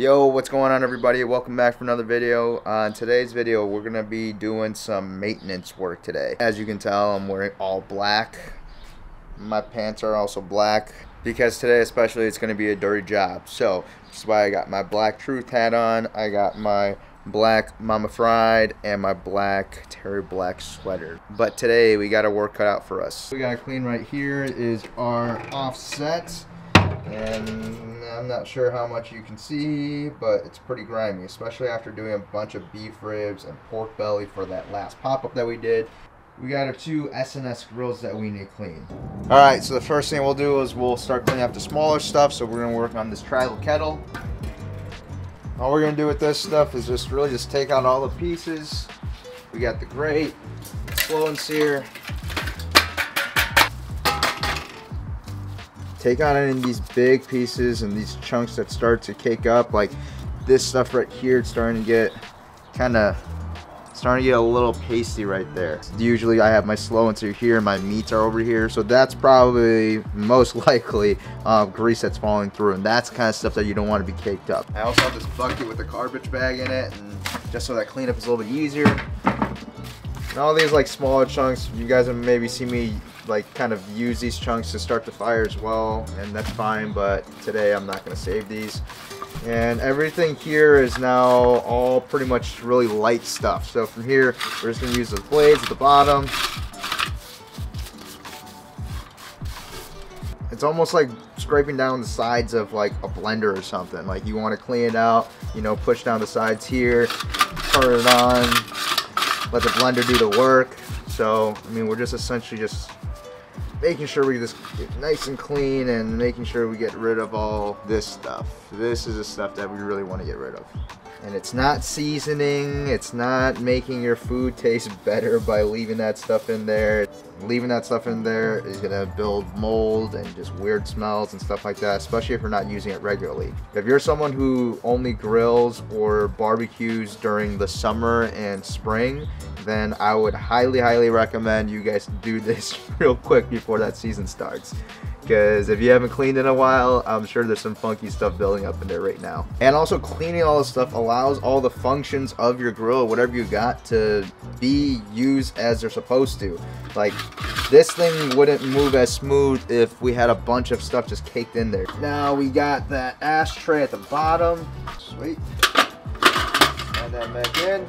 Yo, what's going on, everybody? Welcome back for another video. In today's video, we're going to be doing some maintenance work today. As you can tell, I'm wearing all black. My pants are also black because today especially it's going to be a dirty job. So that's why I got my black Truth hat on. I got my black Mama Fried and my black Terry Black sweater. But today we got a work cut out for us. We got to clean right here is our offset. And I'm not sure how much you can see, but it's pretty grimy, especially after doing a bunch of beef ribs and pork belly for that last pop-up that we did. We got our two S&S grills that we need cleaned. Alright, so the first thing we'll do is we'll start cleaning up the smaller stuff. So we're going to work on this travel kettle. All we're going to do with this stuff is just really take out all the pieces. We got the grate, flow and sear. Take on it in these big pieces and these chunks that start to cake up, like this stuff right here. It's starting to get a little pasty right there. Usually I have my slow and sear here and my meats are over here, so that's probably most likely grease that's falling through, and that's the kind of stuff that you don't want to be caked up. I also have this bucket with a garbage bag in it, and just so that cleanup is a little bit easier. And all these like smaller chunks, you guys have maybe seen me like kind of use these chunks to start the fire as well, and that's fine, but today I'm not going to save these. And everything here is now all pretty much really light stuff. So from here we're just going to use the blades at the bottom. It's almost like scraping down the sides of like a blender or something. Like you want to clean it out, you know, push down the sides here, turn it on, let the blender do the work. So I mean, we're just essentially just making sure we just get nice and clean and making sure we get rid of all this stuff. This is the stuff that we really want to get rid of. And it's not seasoning, it's not making your food taste better by leaving that stuff in there. Leaving that stuff in there is gonna build mold and just weird smells and stuff like that, especially if you're not using it regularly. If you're someone who only grills or barbecues during the summer and spring, then I would highly recommend you guys do this real quick before that season starts. Because if you haven't cleaned in a while, I'm sure there's some funky stuff building up in there right now. And also, cleaning all this stuff allows all the functions of your grill, whatever you got, to be used as they're supposed to. Like, this thing wouldn't move as smooth if we had a bunch of stuff just caked in there. Now we got that ashtray at the bottom. Sweet. Add that back in.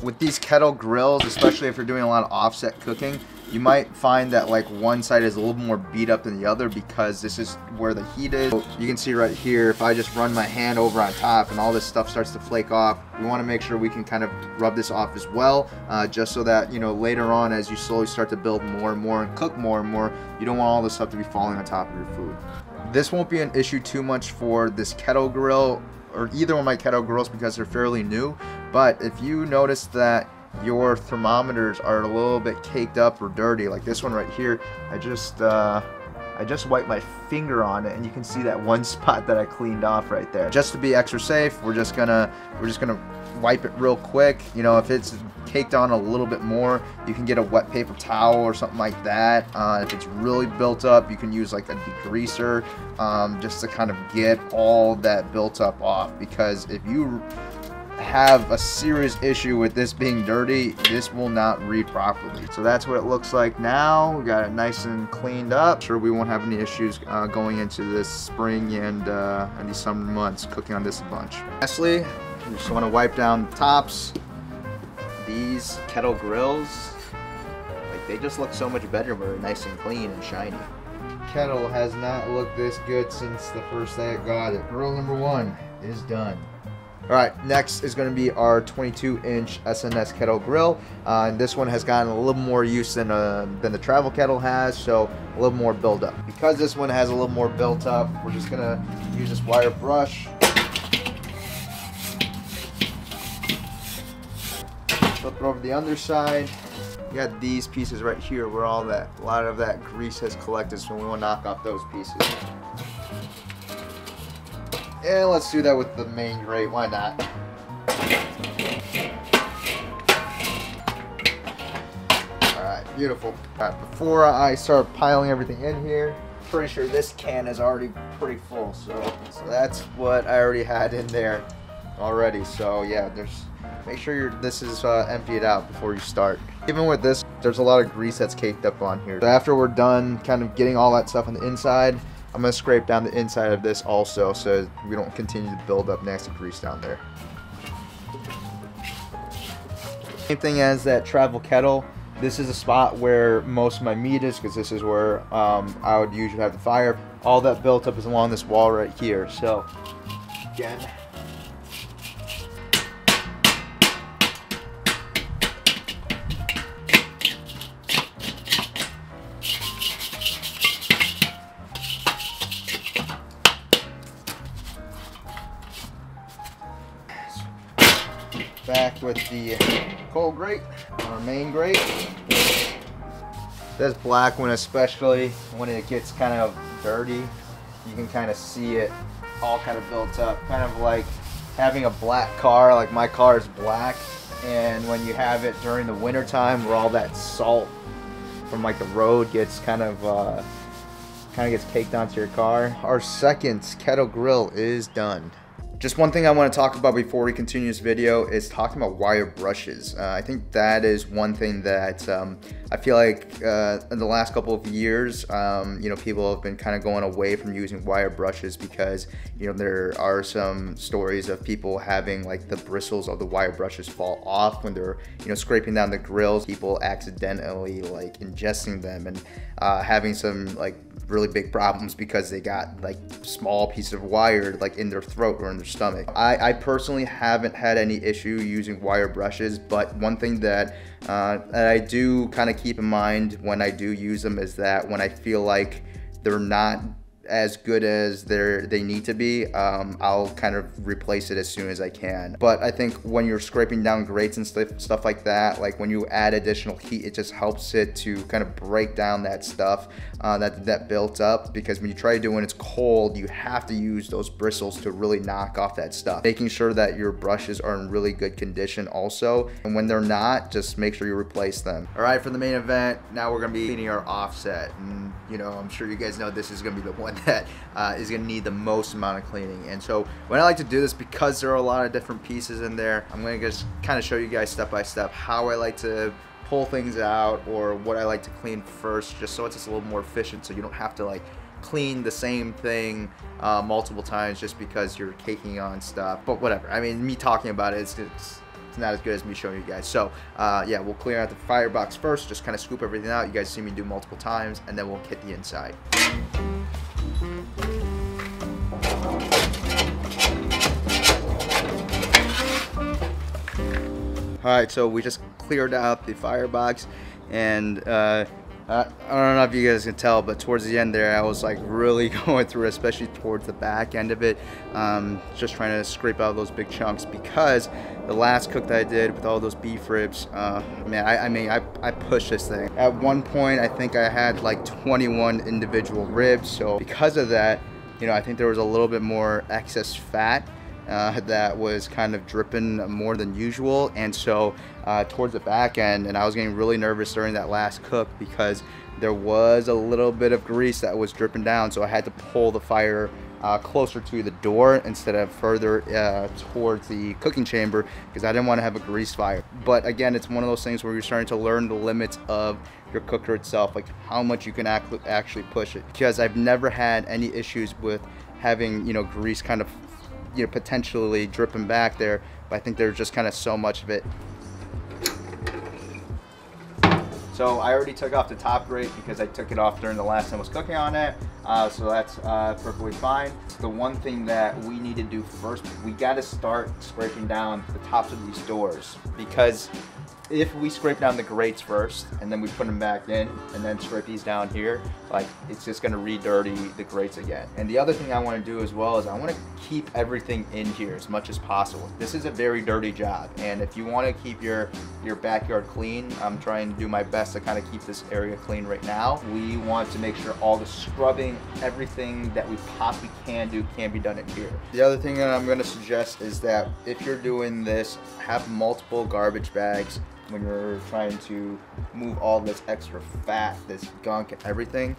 With these kettle grills, especially if you're doing a lot of offset cooking, you might find that like one side is a little more beat up than the other because this is where the heat is. You can see right here, if I just run my hand over on top and all this stuff starts to flake off, we want to make sure we can kind of rub this off as well, just so that, you know, later on as you slowly start to build more and more and cook more and more, you don't want all this stuff to be falling on top of your food. This won't be an issue too much for this kettle grill or either one of my kettle grills because they're fairly new, but if you notice that your thermometers are a little bit caked up or dirty, like this one right here, I just wiped my finger on it and you can see that one spot that I cleaned off right there. Just to be extra safe, we're just gonna wipe it real quick. You know, if it's caked on a little bit more, you can get a wet paper towel or something like that. If it's really built up, you can use like a degreaser, just to kind of get all that built up off, because if you have a serious issue with this being dirty, this will not read properly. So that's what it looks like now. We got it nice and cleaned up. Sure, we won't have any issues going into this spring and these summer months cooking on this a bunch. Lastly, you just want to wipe down the tops. These kettle grills, like, they just look so much better when they're nice and clean and shiny. Kettle has not looked this good since the first day I got it. Grill number 1 is done. Alright, next is going to be our 22-inch S&S kettle grill. And this one has gotten a little more use than the travel kettle has, so a little more build up. Because this one has a little more built up, we're just going to use this wire brush. Flip it over the underside. You got these pieces right here where a lot of that grease has collected, so we want to knock off those pieces. And let's do that with the main grate, why not? Alright, beautiful. Alright, before I start piling everything in here, pretty sure this can is already pretty full. So that's what I already had in there already. So yeah, make sure this is emptied out before you start. Even with this, there's a lot of grease that's caked up on here. So after we're done kind of getting all that stuff on the inside, I'm gonna scrape down the inside of this also so we don't continue to build up nasty grease down there. Same thing as that travel kettle. This is a spot where most of my meat is, because this is where I would usually have the fire. All that built up is along this wall right here. So again, back with the coal grate, our main grate. This black one, especially when it gets kind of dirty, you can kind of see it all kind of built up, kind of like having a black car. Like my car is black, and when you have it during the winter time where all that salt from like the road gets kind of gets caked onto your car. Our second kettle grill is done. Just one thing I want to talk about before we continue this video is talking about wire brushes. I think that is one thing that I feel like in the last couple of years, you know, people have been kind of going away from using wire brushes because, you know, there are some stories of people having like the bristles of the wire brushes fall off when they're, you know, scraping down the grills. People accidentally like ingesting them and having some like really big problems because they got like small pieces of wire like in their throat or in their stomach. I personally haven't had any issue using wire brushes, but one thing that I do kind of keep in mind when I do use them is that when I feel like they're not as good as they need to be, I'll kind of replace it as soon as I can. But I think when you're scraping down grates and stuff like that, like when you add additional heat, it just helps it to kind of break down that stuff that built up, because when you try to do it when it's cold, you have to use those bristles to really knock off that stuff. Making sure that your brushes are in really good condition also, and when they're not, just make sure you replace them. All right, for the main event, now we're gonna be cleaning our offset, and you know, I'm sure you guys know this is gonna be the one that is going to need the most amount of cleaning. And so when I like to do this, because there are a lot of different pieces in there, I'm going to just kind of show you guys step by step how I like to pull things out or what I like to clean first, just so it's just a little more efficient, so you don't have to like clean the same thing multiple times just because you're caking on stuff. But whatever, I mean, me talking about it, it's not as good as me showing you guys. So yeah, we'll clear out the firebox first, just kind of scoop everything out. You guys see me do multiple times, and then we'll hit the inside. Alright, so we just cleared out the firebox, and I don't know if you guys can tell, but towards the end there I was like really going through it, especially towards the back end of it, just trying to scrape out those big chunks, because the last cook that I did with all those beef ribs, man, I pushed this thing. At one point I think I had like 21 individual ribs, so because of that, you know, I think there was a little bit more excess fat that was kind of dripping more than usual. And so towards the back end, and I was getting really nervous during that last cook because there was a little bit of grease that was dripping down, so I had to pull the fire closer to the door instead of further towards the cooking chamber, because I didn't want to have a grease fire. But again, it's one of those things where you're starting to learn the limits of your cooker itself, like how much you can actually push it, because I've never had any issues with having, you know, grease kind of, you know, potentially dripping back there, but I think there's just kind of so much of it. So I already took off the top grate because I took it off during the last time I was cooking on it, so that's perfectly fine. The one thing that we need to do first, we got to start scraping down the tops of these doors, because if we scrape down the grates first and then we put them back in and then scrape these down here, like, it's just going to re-dirty the grates again. And the other thing I want to do as well is I want to keep everything in here as much as possible. This is a very dirty job, and if you want to keep your backyard clean, I'm trying to do my best to kind of keep this area clean right now. We want to make sure all the scrubbing, everything that we possibly can do, can be done in here. The other thing that I'm going to suggest is that if you're doing this, have multiple garbage bags when you're trying to move all this extra fat, this gunk and everything,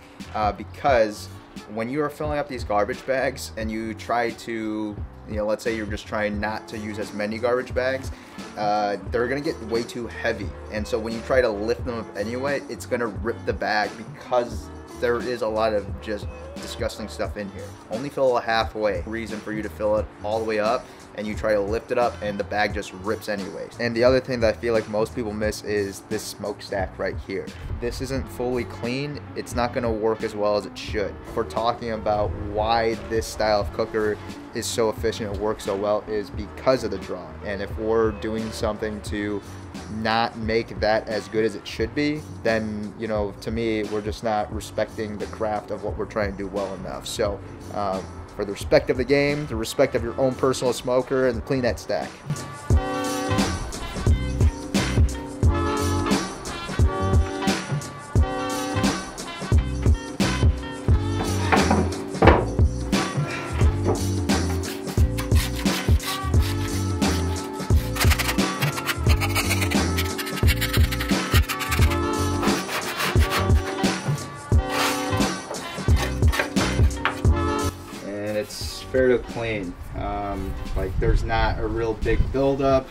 because when you are filling up these garbage bags and you try to, let's say you're just trying not to use as many garbage bags, they're gonna get way too heavy. And so when you try to lift them up anyway, it's gonna rip the bag because there is a lot of just disgusting stuff in here. Only fill it halfway. Reason for you to fill it all the way up, and you try to lift it up and the bag just rips anyways. And the other thing that I feel like most people miss is this smokestack right here. This isn't fully clean. It's not gonna work as well as it should. If we're talking about why this style of cooker is so efficient and works so well, is because of the draw. And if we're doing something to not make that as good as it should be, then to me, we're just not respecting the craft of what we're trying to do well enough. So for the respect of the game, the respect of your own personal smoker, and clean that stack. It's fairly clean. Like there's not a real big buildup.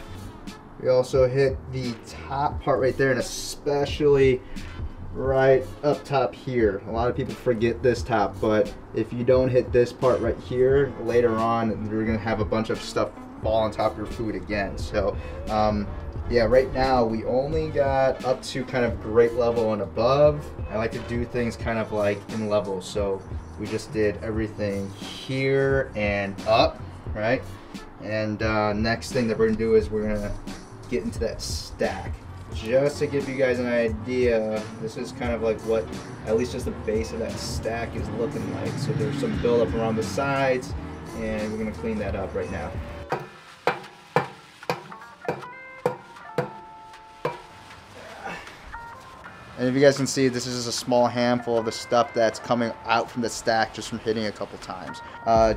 We also hit the top part right there, and especially right up top here. A lot of people forget this top, but if you don't hit this part right here, later on you're gonna have a bunch of stuff fall on top of your food again. So yeah, right now we only got up to kind of grate level and above. I like to do things kind of like in levels. So we just did everything here and up, right? And next thing that we're gonna do is we're gonna get into that stack. Just to give you guys an idea, this is kind of like what, at least just the base of that stack is looking like. So there's some buildup around the sides, and we're gonna clean that up right now. And if you guys can see, this is just a small handful of the stuff that's coming out from the stack just from hitting a couple times.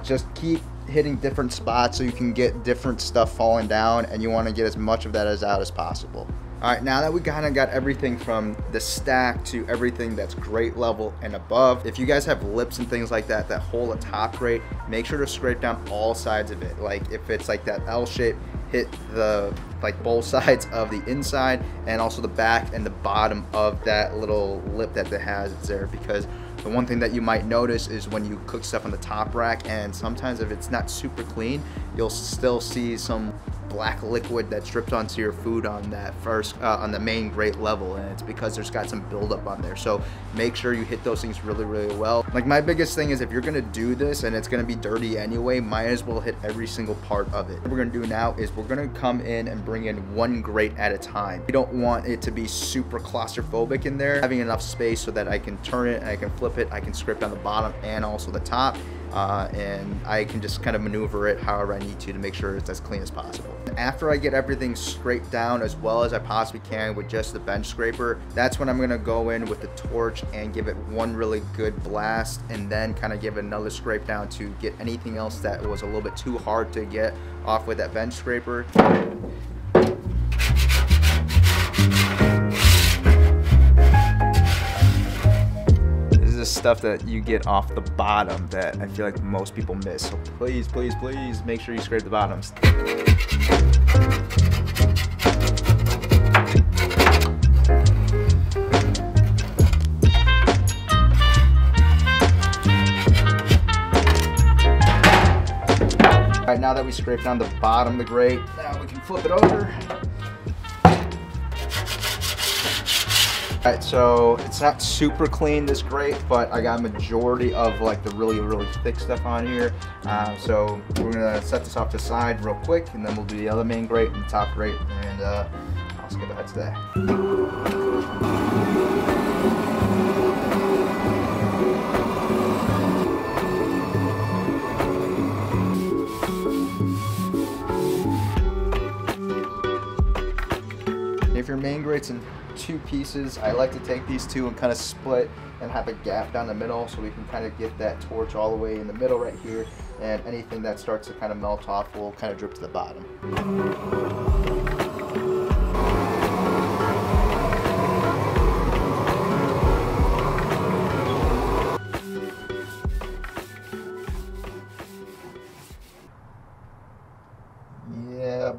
Just keep hitting different spots so you can get different stuff falling down, and you want to get as much of that out as possible. All right, now that we kind of got everything from the stack to everything that's grate level and above, if you guys have lips and things like that that hold a top grate, make sure to scrape down all sides of it. Like if it's like that L shape, hit the both sides of the inside and also the back and the bottom of that little lip that it has there, because the one thing that you might notice is when you cook stuff on the top rack, and sometimes if it's not super clean, you'll still see some black liquid that's dripped onto your food on that first on the main grate level, and it's because there's got some buildup on there. So make sure you hit those things really, really well. Like my biggest thing is, if you're gonna do this and it's gonna be dirty anyway, might as well hit every single part of it. What we're gonna do now is we're gonna come in and bring in one grate at a time. We don't want it to be super claustrophobic in there. Having enough space so that I can turn it and I can flip it, I can scrape down the bottom and also the top. And I can just kind of maneuver it however I need to make sure it's as clean as possible. After I get everything scraped down as well as I possibly can with just the bench scraper, that's when I'm gonna go in with the torch and give it one really good blast, and then kind of give it another scrape down to get anything else that was a little bit too hard to get off with that bench scraper. Stuff that you get off the bottom that I feel like most people miss. So please, please, please make sure you scrape the bottoms. All right, now that we scraped down the bottom of the grate, now we can flip it over. Alright, so it's not super clean, this grate, but I got a majority of like the really, really thick stuff on here. So we're gonna set this off to the side real quick, and then we'll do the other main grate and the top grate, and I'll skip ahead to that. If your main grate's in two pieces, I like to take these two and kind of split and have a gap down the middle so we can kind of get that torch all the way in the middle right here, and anything that starts to kind of melt off will kind of drip to the bottom.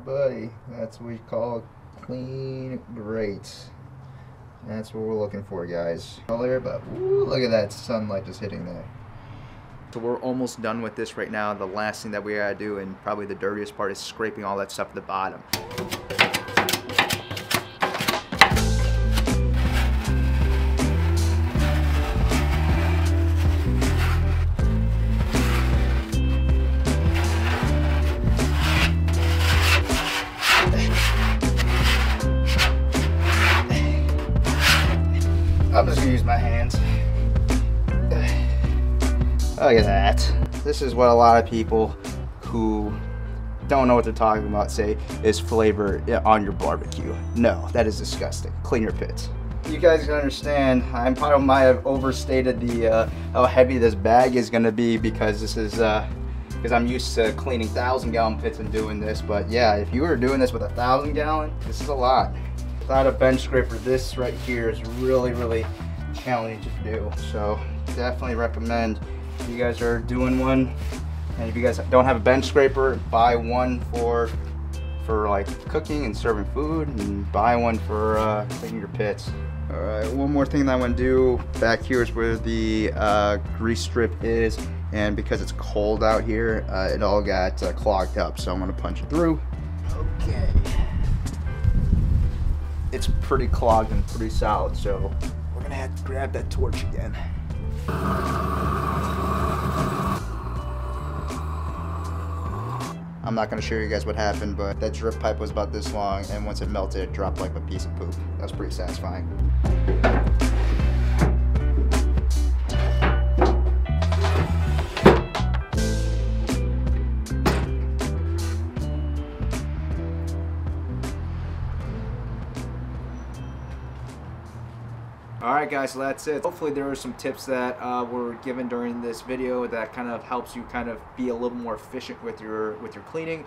buddy. That's what we call clean great. That's what we're looking for, guys. Earlier, but ooh, look at that sunlight just hitting there. So we're almost done with this right now. The last thing that we gotta do, and probably the dirtiest part, is scraping all that stuff at the bottom. I'm just gonna use my hands. Look at that. This is what a lot of people who don't know what they're talking about say is flavor on your barbecue. No, that is disgusting. Clean your pits. You guys can understand, I probably might have overstated the how heavy this bag is gonna be, because this is because I'm used to cleaning 1,000-gallon pits and doing this. But yeah, if you were doing this with 1,000-gallon, this is a lot. Without a bench scraper, this right here is really challenging to do. So definitely recommend, if you guys are doing one, and if you guys don't have a bench scraper, buy one for like cooking and serving food, and buy one for cleaning your pits. All right, one more thing that I want to do back here is where the grease strip is, and because it's cold out here, it all got clogged up. So I'm gonna punch it through. Okay. It's pretty clogged and pretty solid, so we're gonna have to grab that torch again. I'm not gonna show you guys what happened, but that drip pipe was about this long, and once it melted, it dropped like a piece of poop. That was pretty satisfying. Alright guys, so that's it. Hopefully there were some tips that were given during this video that kind of helps you kind of be a little more efficient with your cleaning,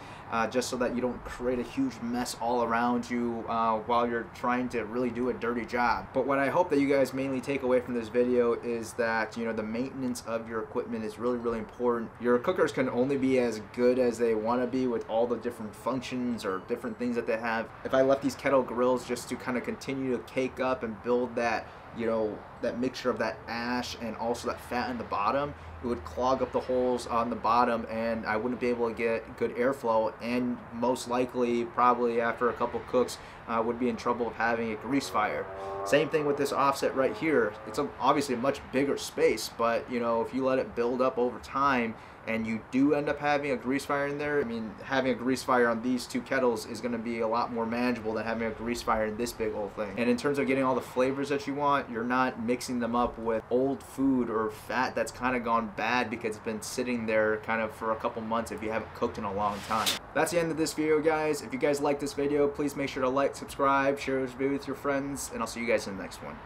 just so that you don't create a huge mess all around you while you're trying to really do a dirty job. But what I hope that you guys mainly take away from this video is that, you know, the maintenance of your equipment is really important. Your cookers can only be as good as they want to be with all the different functions or different things that they have. If I left these kettle grills just to kind of continue to cake up and build that, you know, that mixture of that ash and also that fat in the bottom, it would clog up the holes on the bottom, and I wouldn't be able to get good airflow, and most likely probably after a couple cooks would be in trouble of having a grease fire. Same thing with this offset right here. It's obviously a much bigger space, but you know, if you let it build up over time and you do end up having a grease fire in there, I mean, having a grease fire on these two kettles is going to be a lot more manageable than having a grease fire in this big old thing. And in terms of getting all the flavors that you want, you're not mixing them up with old food or fat that's kind of gone bad because it's been sitting there kind of for a couple months if you haven't cooked in a long time. That's the end of this video, guys. If you guys like this video, please make sure to like, subscribe, share this video with your friends, and I'll see you guys in the next one.